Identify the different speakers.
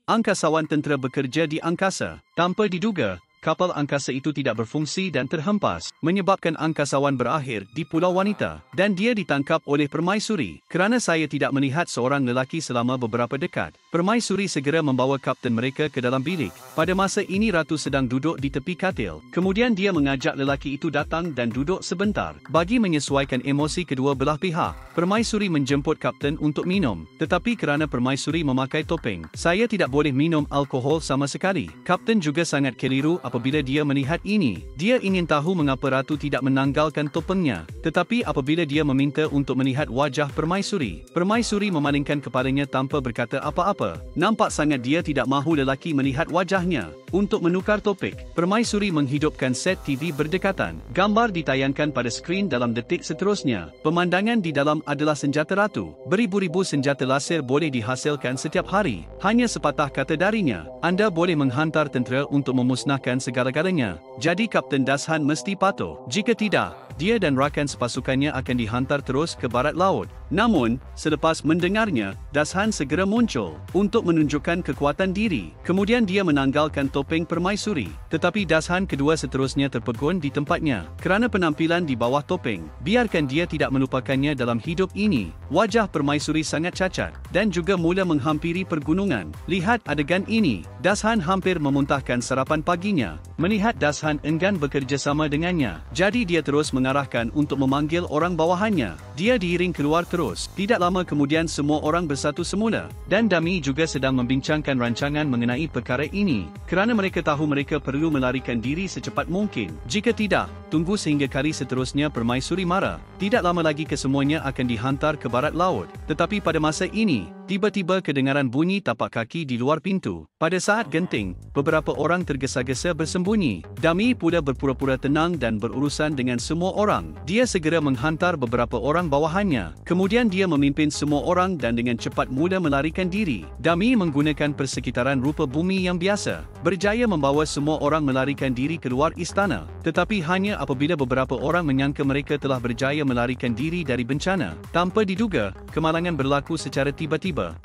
Speaker 1: angkasawan tentera bekerja di angkasa. Tanpa diduga, kapal angkasa itu tidak berfungsi dan terhempas, menyebabkan angkasawan berakhir di Pulau Wanita dan dia ditangkap oleh permaisuri. Kerana saya tidak melihat seorang lelaki selama beberapa dekad, permaisuri segera membawa kapten mereka ke dalam bilik. Pada masa ini Ratu sedang duduk di tepi katil. Kemudian dia mengajak lelaki itu datang dan duduk sebentar. Bagi menyesuaikan emosi kedua belah pihak, permaisuri menjemput kapten untuk minum. Tetapi kerana permaisuri memakai topeng, saya tidak boleh minum alkohol sama sekali. Kapten juga sangat keliru apabila dia melihat ini. Dia ingin tahu mengapa Ratu tidak menanggalkan topengnya. Tetapi apabila dia meminta untuk melihat wajah permaisuri, permaisuri memalingkan kepalanya tanpa berkata apa-apa. Nampak sangat dia tidak mahu lelaki melihat wajahnya. Untuk menukar topik, permaisuri menghidupkan set TV berdekatan. Gambar ditayangkan pada skrin dalam detik seterusnya. Pemandangan di dalam adalah senjata Ratu. Beribu-ribu senjata laser boleh dihasilkan setiap hari. Hanya sepatah kata darinya, anda boleh menghantar tentera untuk memusnahkan segala-galanya. Jadi Kapten Dashan mesti patuh. Jika tidak, dia dan rakan sepasukannya akan dihantar terus ke barat laut. Namun, selepas mendengarnya, Dashan segera muncul untuk menunjukkan kekuatan diri. Kemudian dia menanggalkan topeng permaisuri. Tetapi Dashan kedua seterusnya terpegun di tempatnya kerana penampilan di bawah topeng. Biarkan dia tidak melupakannya dalam hidup ini. Wajah permaisuri sangat cacat dan juga mula menghampiri pergunungan. Lihat adegan ini. Dashan hampir memuntahkan sarapan paginya. Melihat Dashan enggan bekerjasama dengannya, jadi dia terus mengarahkan untuk memanggil orang bawahannya. Dia diiring keluar terus. Tidak lama kemudian semua orang bersatu semula, dan Dami juga sedang membincangkan rancangan mengenai perkara ini. Kerana mereka tahu mereka perlu melarikan diri secepat mungkin. Jika tidak, tunggu sehingga kali seterusnya permaisuri marah. Tidak lama lagi kesemuanya akan dihantar ke barat laut. Tetapi pada masa ini, tiba-tiba kedengaran bunyi tapak kaki di luar pintu. Pada saat genting, beberapa orang tergesa-gesa bersembunyi. Dami pula berpura-pura tenang dan berurusan dengan semua orang. Dia segera menghantar beberapa orang bawahannya. Kemudian dia memimpin semua orang dan dengan cepat mula melarikan diri. Dami menggunakan persekitaran rupa bumi yang biasa, berjaya membawa semua orang melarikan diri keluar istana. Tetapi hanya apabila beberapa orang menyangka mereka telah berjaya melarikan diri dari bencana. Tanpa diduga, kemalangan berlaku secara tiba-tiba.